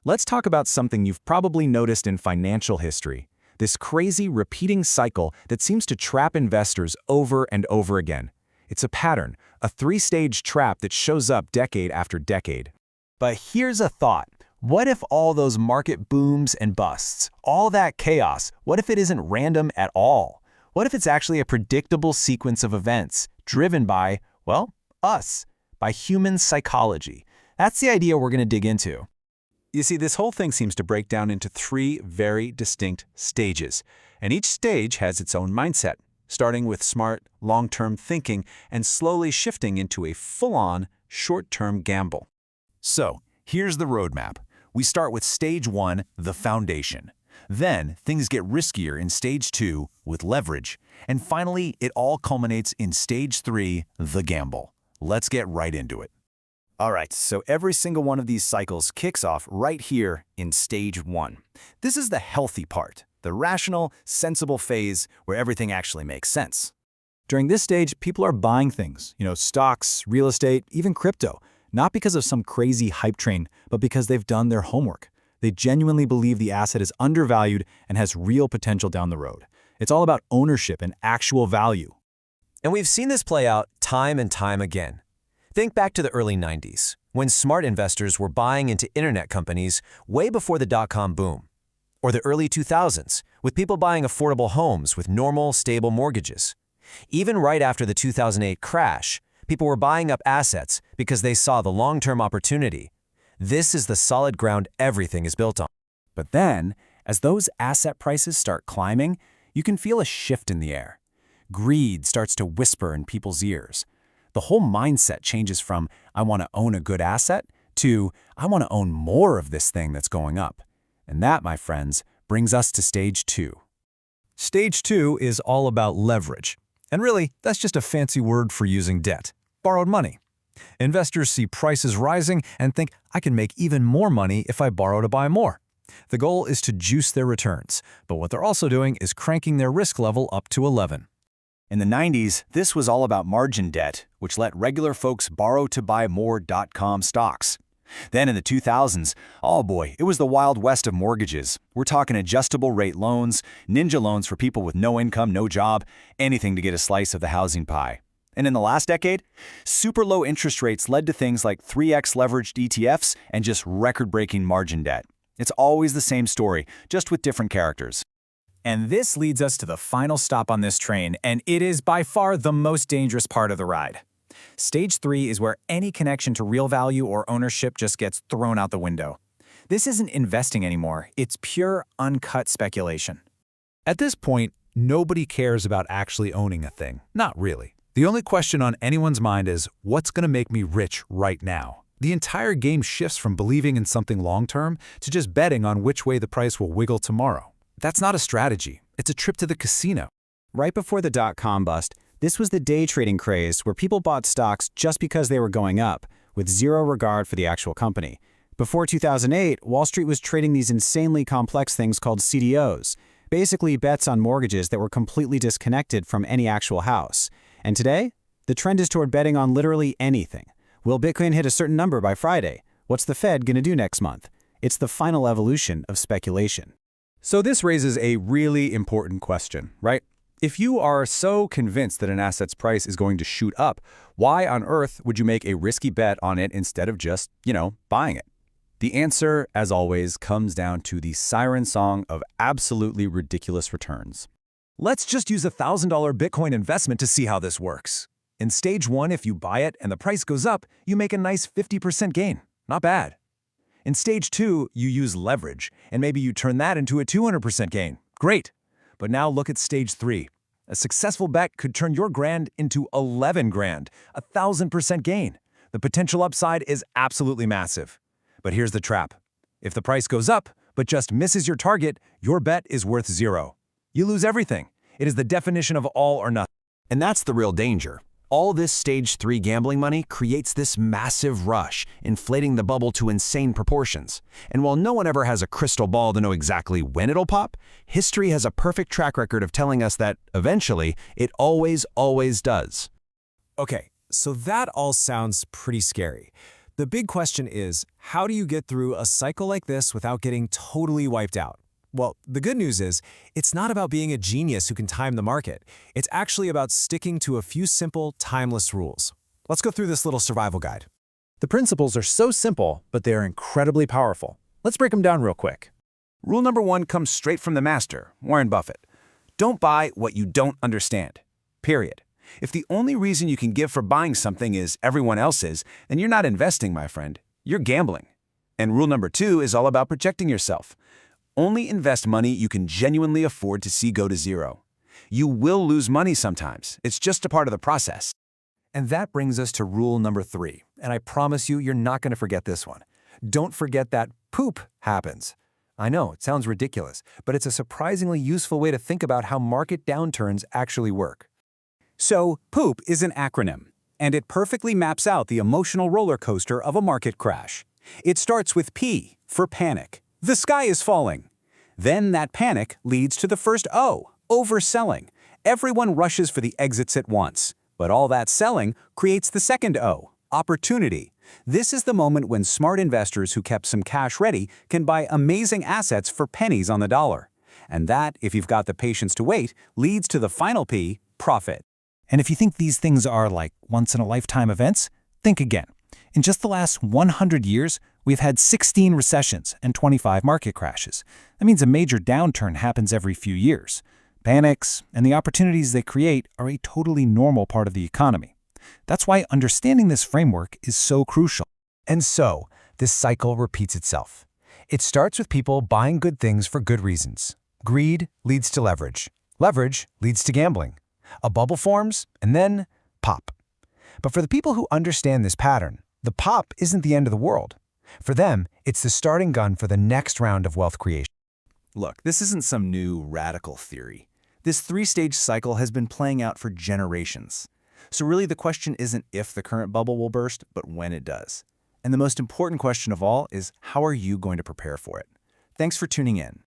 Let's talk about something you've probably noticed in financial history. This crazy, repeating cycle that seems to trap investors over and over again. It's a pattern, a three-stage trap that shows up decade after decade. But here's a thought. What if all those market booms and busts, all that chaos, what if it isn't random at all? What if it's actually a predictable sequence of events driven by, well, us, by human psychology? That's the idea we're going to dig into. You see, this whole thing seems to break down into three very distinct stages, and each stage has its own mindset, starting with smart, long-term thinking and slowly shifting into a full-on, short-term gamble. So, here's the roadmap. We start with stage 1, the foundation. Then, things get riskier in stage 2, with leverage. And finally, it all culminates in stage 3, the gamble. Let's get right into it. All right, so every single one of these cycles kicks off right here in stage 1. This is the healthy part, the rational, sensible phase where everything actually makes sense. During this stage, people are buying things, stocks, real estate, even crypto, not because of some crazy hype train, but because they've done their homework. They genuinely believe the asset is undervalued and has real potential down the road. It's all about ownership and actual value. And we've seen this play out time and time again. Think back to the early 90s, when smart investors were buying into internet companies way before the dot-com boom. Or the early 2000s, with people buying affordable homes with normal, stable mortgages. Even right after the 2008 crash, people were buying up assets because they saw the long-term opportunity. This is the solid ground everything is built on. But then, as those asset prices start climbing, you can feel a shift in the air. Greed starts to whisper in people's ears. The whole mindset changes from, I want to own a good asset, to, I want to own more of this thing that's going up. And that, my friends, brings us to stage 2. Stage 2 is all about leverage. And really, that's just a fancy word for using debt, borrowed money. Investors see prices rising and think, I can make even more money if I borrow to buy more. The goal is to juice their returns, but what they're also doing is cranking their risk level up to 11. In the 90s, this was all about margin debt, which let regular folks borrow to buy more dot-com stocks. Then in the 2000s, oh boy, it was the Wild West of mortgages. We're talking adjustable rate loans, ninja loans for people with no income, no job, anything to get a slice of the housing pie. And in the last decade, super low interest rates led to things like 3x leveraged ETFs and just record-breaking margin debt. It's always the same story, just with different characters. And this leads us to the final stop on this train, and it is by far the most dangerous part of the ride. Stage 3 is where any connection to real value or ownership just gets thrown out the window. This isn't investing anymore, it's pure, uncut speculation. At this point, nobody cares about actually owning a thing. Not really. The only question on anyone's mind is, what's going to make me rich right now? The entire game shifts from believing in something long-term to just betting on which way the price will wiggle tomorrow. That's not a strategy. It's a trip to the casino. Right before the dot-com bust, this was the day trading craze where people bought stocks just because they were going up, with zero regard for the actual company. Before 2008, Wall Street was trading these insanely complex things called CDOs, basically bets on mortgages that were completely disconnected from any actual house. And today, the trend is toward betting on literally anything. Will Bitcoin hit a certain number by Friday? What's the Fed going to do next month? It's the final evolution of speculation. So this raises a really important question, right? If you are so convinced that an asset's price is going to shoot up, why on earth would you make a risky bet on it instead of just, buying it? The answer, as always, comes down to the siren song of absolutely ridiculous returns. Let's just use a $1,000 Bitcoin investment to see how this works. In stage 1, if you buy it and the price goes up, you make a nice 50% gain. Not bad. In stage 2, you use leverage, and maybe you turn that into a 200% gain. Great. But now look at stage 3. A successful bet could turn your grand into 11 grand, 1,000% gain. The potential upside is absolutely massive. But here's the trap. If the price goes up, but just misses your target, your bet is worth 0. You lose everything. It is the definition of all or nothing. And that's the real danger. All this stage 3 gambling money creates this massive rush, inflating the bubble to insane proportions. And while no one ever has a crystal ball to know exactly when it'll pop, history has a perfect track record of telling us that, eventually, it always does. Okay, so that all sounds pretty scary. The big question is, how do you get through a cycle like this without getting totally wiped out? Well, the good news is, it's not about being a genius who can time the market. It's actually about sticking to a few simple, timeless rules. Let's go through this little survival guide. The principles are so simple, but they are incredibly powerful. Let's break them down real quick. Rule number 1 comes straight from the master, Warren Buffett. Don't buy what you don't understand. Period. If the only reason you can give for buying something is everyone else's, then you're not investing, my friend. You're gambling. And rule number 2 is all about protecting yourself. Only invest money you can genuinely afford to see go to zero. You will lose money sometimes. It's just a part of the process. And that brings us to rule number 3. And I promise you, you're not going to forget this one. Don't forget that poop happens. I know, it sounds ridiculous, but it's a surprisingly useful way to think about how market downturns actually work. So, POOP is an acronym, and it perfectly maps out the emotional roller coaster of a market crash. It starts with P for panic. The sky is falling. Then that panic leads to the first O, overselling. Everyone rushes for the exits at once, but all that selling creates the second O, opportunity. This is the moment when smart investors who kept some cash ready can buy amazing assets for pennies on the dollar. And that, if you've got the patience to wait, leads to the final P, profit. And if you think these things are like once-in-a-lifetime events, think again. In just the last 100 years, we've had 16 recessions and 25 market crashes. That means a major downturn happens every few years. Panics and the opportunities they create are a totally normal part of the economy. That's why understanding this framework is so crucial. And so, this cycle repeats itself. It starts with people buying good things for good reasons. Greed leads to leverage. Leverage leads to gambling. A bubble forms, and then pop. But for the people who understand this pattern, the pop isn't the end of the world. For them, it's the starting gun for the next round of wealth creation. Look, this isn't some new radical theory. This 3-stage cycle has been playing out for generations. So really the question isn't if the current bubble will burst, but when it does. And the most important question of all is, how are you going to prepare for it? Thanks for tuning in.